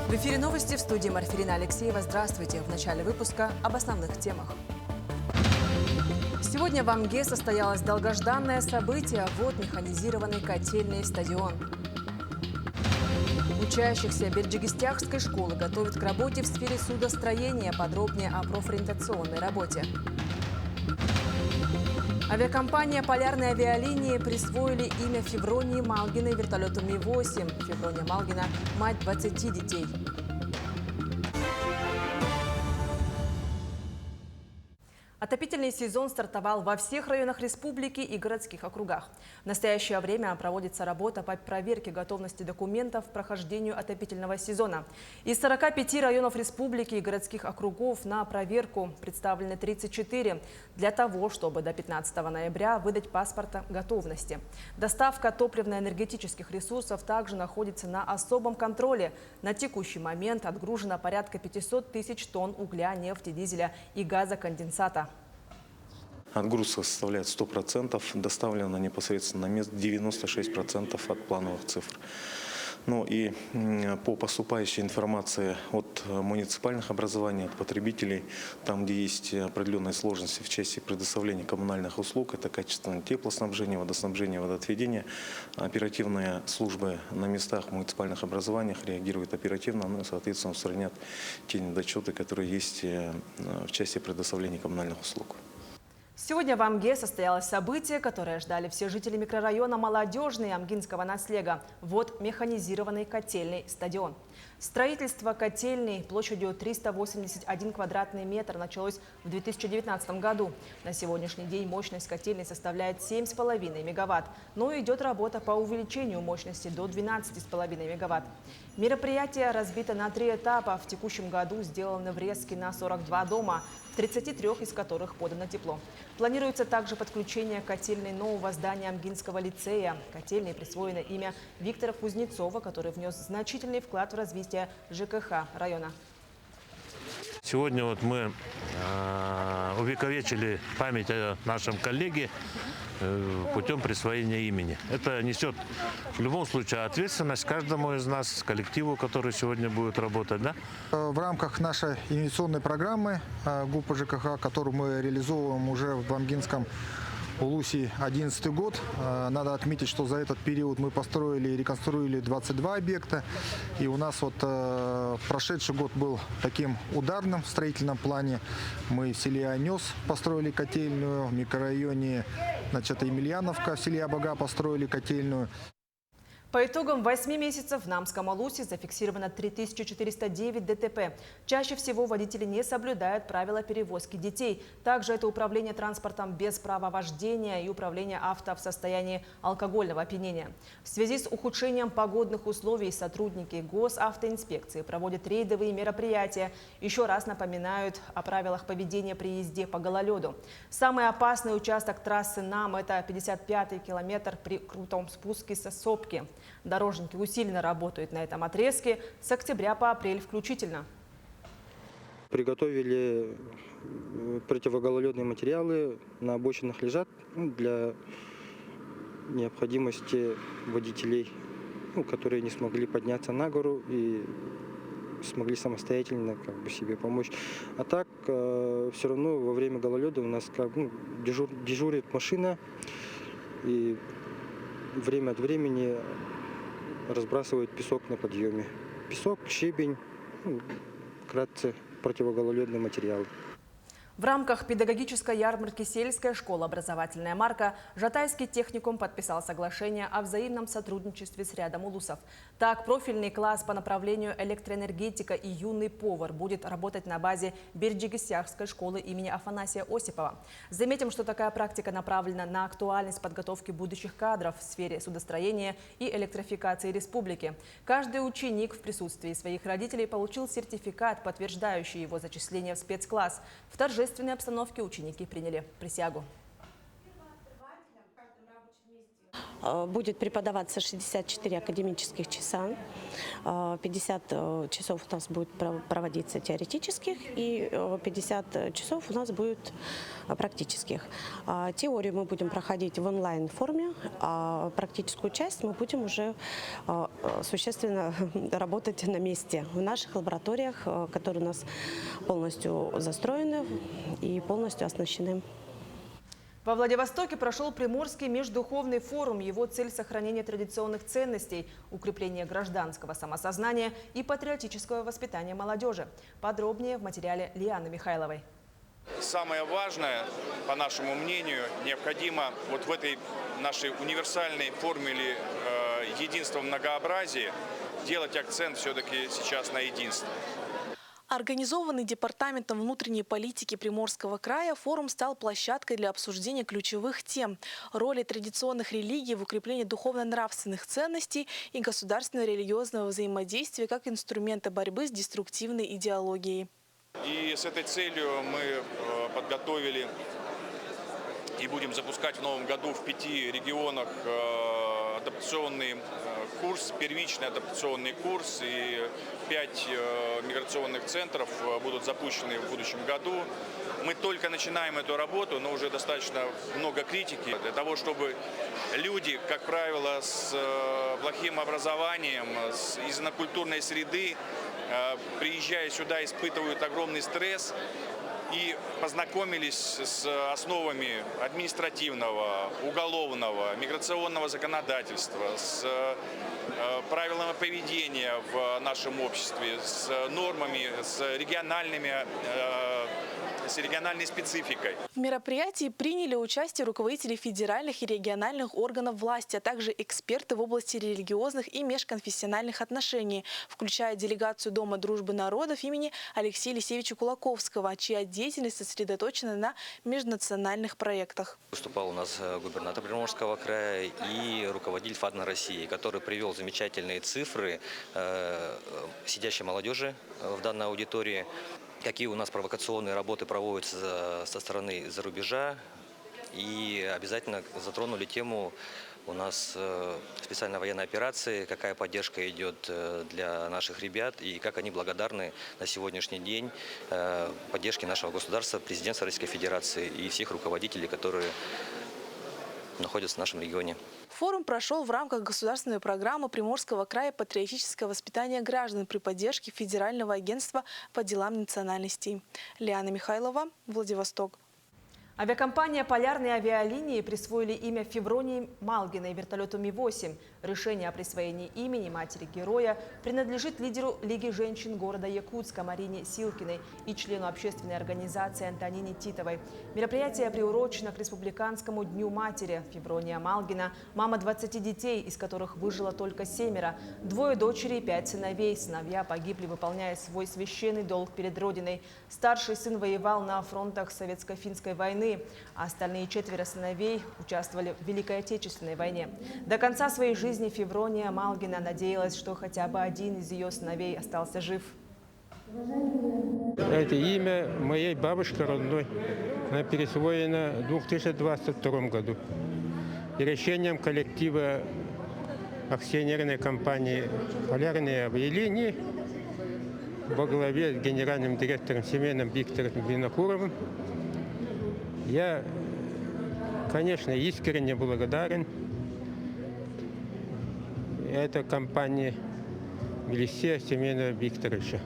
В эфире новости, в студии Марфирина Алексеева. Здравствуйте. В начале выпуска об основных темах. Сегодня в Амге состоялось долгожданное событие – ввод механизированной котельной в стадион. Учащихся Берджилгистяхской школы готовят к работе в сфере судостроения. Подробнее о профориентационной работе. Авиакомпания «Полярные авиалинии» присвоили имя Февронии Малгиной вертолету Ми-8. Феврония Малгина – мать 20 детей. Отопительный сезон стартовал во всех районах республики и городских округах. В настоящее время проводится работа по проверке готовности документов к прохождению отопительного сезона. Из 45 районов республики и городских округов на проверку представлены 34 для того, чтобы до 15 ноября выдать паспорт готовности. Доставка топливно-энергетических ресурсов также находится на особом контроле. На текущий момент отгружено порядка 500 тысяч тонн угля, нефти, дизеля и газоконденсата. Отгрузка составляет 100%, доставлено непосредственно на место 96% от плановых цифр. Ну и по поступающей информации от муниципальных образований, от потребителей, там, где есть определенные сложности в части предоставления коммунальных услуг, это качественное теплоснабжение, водоснабжение, водоотведение, оперативные службы на местах в муниципальных образованиях реагируют оперативно, ну и, соответственно, устранят те недочеты, которые есть в части предоставления коммунальных услуг. Сегодня в Амге состоялось событие, которое ждали все жители микрорайона Молодежный Амгинского наслега – ввод механизированной котельной стадион. Строительство котельной площадью 381 квадратный метр началось в 2019 году. На сегодняшний день мощность котельной составляет 7,5 мегаватт, но идет работа по увеличению мощности до 12,5 мегаватт. Мероприятие разбито на 3 этапа. В текущем году сделаны врезки на 42 дома, в 33 из которых подано тепло. Планируется также подключение котельной нового здания Амгинского лицея. Котельной присвоено имя Виктора Кузнецова, который внес значительный вклад в развитие ЖКХ района. Сегодня мы увековечили память о нашем коллеге путем присвоения имени. Это несет в любом случае ответственность каждому из нас, коллективу, который сегодня будет работать. Да? В рамках нашей инвестиционной программы ГУП ЖКХ, которую мы реализовываем уже в Амгинском Улусе 2011 год. Надо отметить, что за этот период мы построили и реконструировали 22 объекта. И у нас прошедший год был таким ударным в строительном плане. Мы в селе Анес построили котельную, в микрорайоне Емельяновка в селе Абага построили котельную. По итогам 8 месяцев в Намском Улусе зафиксировано 3409 ДТП. Чаще всего водители не соблюдают правила перевозки детей. Также это управление транспортом без права вождения и управление авто в состоянии алкогольного опьянения. В связи с ухудшением погодных условий сотрудники госавтоинспекции проводят рейдовые мероприятия. Еще раз напоминают о правилах поведения при езде по гололеду. Самый опасный участок трассы НАМ – это 55-й километр при крутом спуске со Сопки. Дорожники усиленно работают на этом отрезке с октября по апрель включительно. Приготовили противогололедные материалы, на обочинах лежат для необходимости водителей, которые не смогли подняться на гору и смогли самостоятельно себе помочь. А так все равно во время гололеда у нас дежурит машина и время от времени разбрасывают песок на подъеме. Песок, щебень, вкратце противогололедный материал. В рамках педагогической ярмарки «Сельская школа. Образовательная марка» Жатайский техникум подписал соглашение о взаимном сотрудничестве с рядом улусов. Так, профильный класс по направлению электроэнергетика и юный повар будет работать на базе Берджилгистяхской школы имени Афанасия Осипова. Заметим, что такая практика направлена на актуальность подготовки будущих кадров в сфере судостроения и электрификации республики. Каждый ученик в присутствии своих родителей получил сертификат, подтверждающий его зачисление в спецкласс. В торжественной обстановке ученики приняли присягу. Будет преподаваться 64 академических часа, 50 часов у нас будет проводиться теоретических и 50 часов у нас будет практических. Теорию мы будем проходить в онлайн-форме, а практическую часть мы будем уже существенно работать на месте в наших лабораториях, которые у нас полностью застроены и полностью оснащены. Во Владивостоке прошел Приморский междуховный форум. Его цель – сохранение традиционных ценностей, укрепление гражданского самосознания и патриотического воспитания молодежи. Подробнее в материале Лианы Михайловой. Самое важное, по нашему мнению, необходимо вот в этой нашей универсальной формуле единства в многообразии делать акцент все-таки сейчас на единство. Организованный Департаментом внутренней политики Приморского края, форум стал площадкой для обсуждения ключевых тем – роли традиционных религий в укреплении духовно-нравственных ценностей и государственно-религиозного взаимодействия как инструмента борьбы с деструктивной идеологией. И с этой целью мы подготовили и будем запускать в новом году в 5 регионах адаптационный курс, первичный адаптационный курс, и 5 миграционных центров будут запущены в будущем году. Мы только начинаем эту работу, но уже достаточно много критики для того, чтобы люди, как правило, с плохим образованием, из инокультурной среды, приезжая сюда, испытывают огромный стресс и познакомились с основами административного, уголовного, миграционного законодательства, с правилами поведения в нашем обществе, с нормами, с региональной спецификой. В мероприятии приняли участие руководители федеральных и региональных органов власти, а также эксперты в области религиозных и межконфессиональных отношений, включая делегацию Дома дружбы народов имени Алексея Елисеевича Кулаковского, чья деятельность сосредоточена на межнациональных проектах. Выступал у нас губернатор Приморского края и руководитель ФАДНа России, который привел замечательные цифры сидящей молодежи в данной аудитории. Какие у нас провокационные работы проводятся со стороны зарубежа. И обязательно затронули тему у нас специальной военной операции, какая поддержка идет для наших ребят и как они благодарны на сегодняшний день поддержке нашего государства, президента Российской Федерации и всех руководителей, которые находятся в нашем регионе. Форум прошел в рамках государственной программы Приморского края «Патриотическое воспитание граждан» при поддержке Федерального агентства по делам национальностей. Лиана Михайлова, Владивосток. Авиакомпания «Полярные авиалинии» присвоили имя Февронии Малгиной вертолету Ми-8. Решение о присвоении имени матери героя принадлежит лидеру Лиги женщин города Якутска Марине Силкиной и члену общественной организации Антонине Титовой. Мероприятие приурочено к Республиканскому дню матери. Феврония Малгина – мама 20 детей, из которых выжило только 7. 2 дочерей и 5 сыновей. Сыновья погибли, выполняя свой священный долг перед Родиной. Старший сын воевал на фронтах Советско-финской войны, а остальные 4 сыновей участвовали в Великой Отечественной войне. До конца своей жизни Феврония Малгина надеялась, что хотя бы один из ее сыновей остался жив. Это имя моей бабушки родной. Она присвоена в 2022 году. И решением коллектива акционерной компании «Полярные авиалинии» во главе с генеральным директором Семеном Викторовичем Винокуровым я, конечно, искренне благодарен этой компании Елисея Семена Викторовича.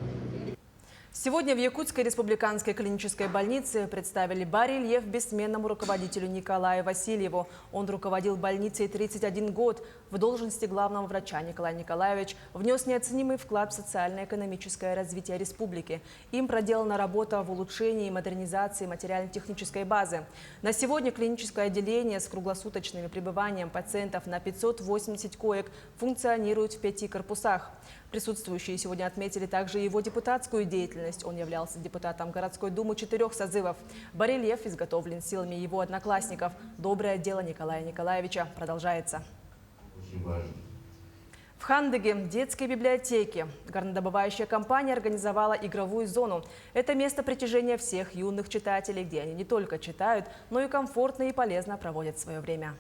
Сегодня в Якутской республиканской клинической больнице представили барельеф бессменному руководителю Николаю Васильеву. Он руководил больницей 31 год. В должности главного врача Николай Николаевич внес неоценимый вклад в социально-экономическое развитие республики. Им проделана работа в улучшении и модернизации материально-технической базы. На сегодня клиническое отделение с круглосуточным пребыванием пациентов на 580 коек функционирует в 5 корпусах. Присутствующие сегодня отметили также его депутатскую деятельность. Он являлся депутатом городской думы 4 созывов. Барельеф изготовлен силами его одноклассников. Доброе дело Николая Николаевича продолжается. Очень важно. В Хандыге, детской библиотеке, горнодобывающая компания организовала игровую зону. Это место притяжения всех юных читателей, где они не только читают, но и комфортно и полезно проводят свое время.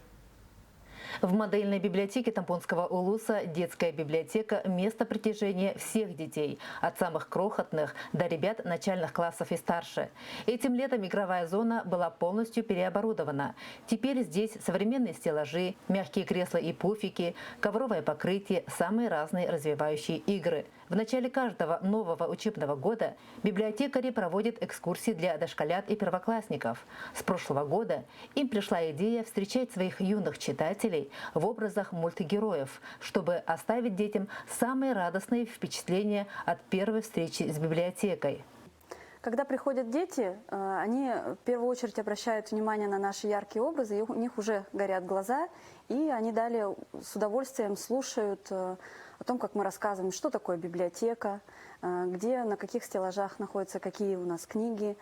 В модельной библиотеке Тампонского улуса детская библиотека – место притяжения всех детей, от самых крохотных до ребят начальных классов и старше. Этим летом игровая зона была полностью переоборудована. Теперь здесь современные стеллажи, мягкие кресла и пуфики, ковровое покрытие, самые разные развивающие игры. В начале каждого нового учебного года библиотекари проводят экскурсии для дошколят и первоклассников. С прошлого года им пришла идея встречать своих юных читателей в образах мультгероев, чтобы оставить детям самые радостные впечатления от первой встречи с библиотекой. Когда приходят дети, они в первую очередь обращают внимание на наши яркие образы, и у них уже горят глаза, и они далее с удовольствием слушают о том, как мы рассказываем, что такое библиотека, где, на каких стеллажах находятся какие у нас книги,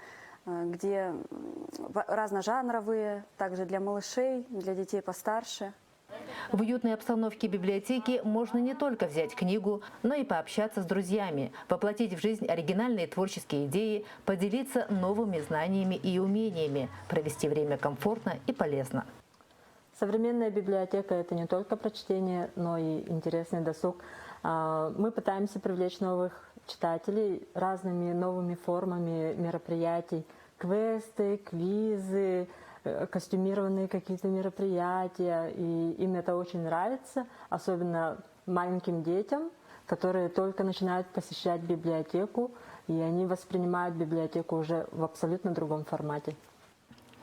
где разножанровые, также для малышей, для детей постарше. В уютной обстановке библиотеки можно не только взять книгу, но и пообщаться с друзьями, воплотить в жизнь оригинальные творческие идеи, поделиться новыми знаниями и умениями, провести время комфортно и полезно. Современная библиотека – это не только прочтение, но и интересный досуг. Мы пытаемся привлечь новых читателей разными новыми формами мероприятий. Квесты, квизы, костюмированные какие-то мероприятия. И им это очень нравится, особенно маленьким детям, которые только начинают посещать библиотеку, и они воспринимают библиотеку уже в абсолютно другом формате.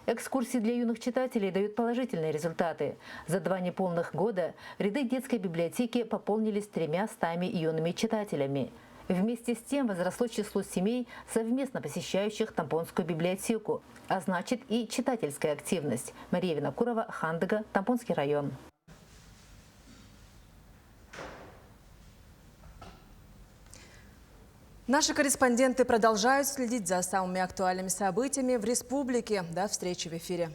Экскурсии для юных читателей дают положительные результаты. За 2 неполных года ряды детской библиотеки пополнились 300 юными читателями. Вместе с тем возросло число семей, совместно посещающих Тампонскую библиотеку, а значит и читательская активность. Мария Винокурова, Хандыга, Тампонский район. Наши корреспонденты продолжают следить за самыми актуальными событиями в республике. До встречи в эфире.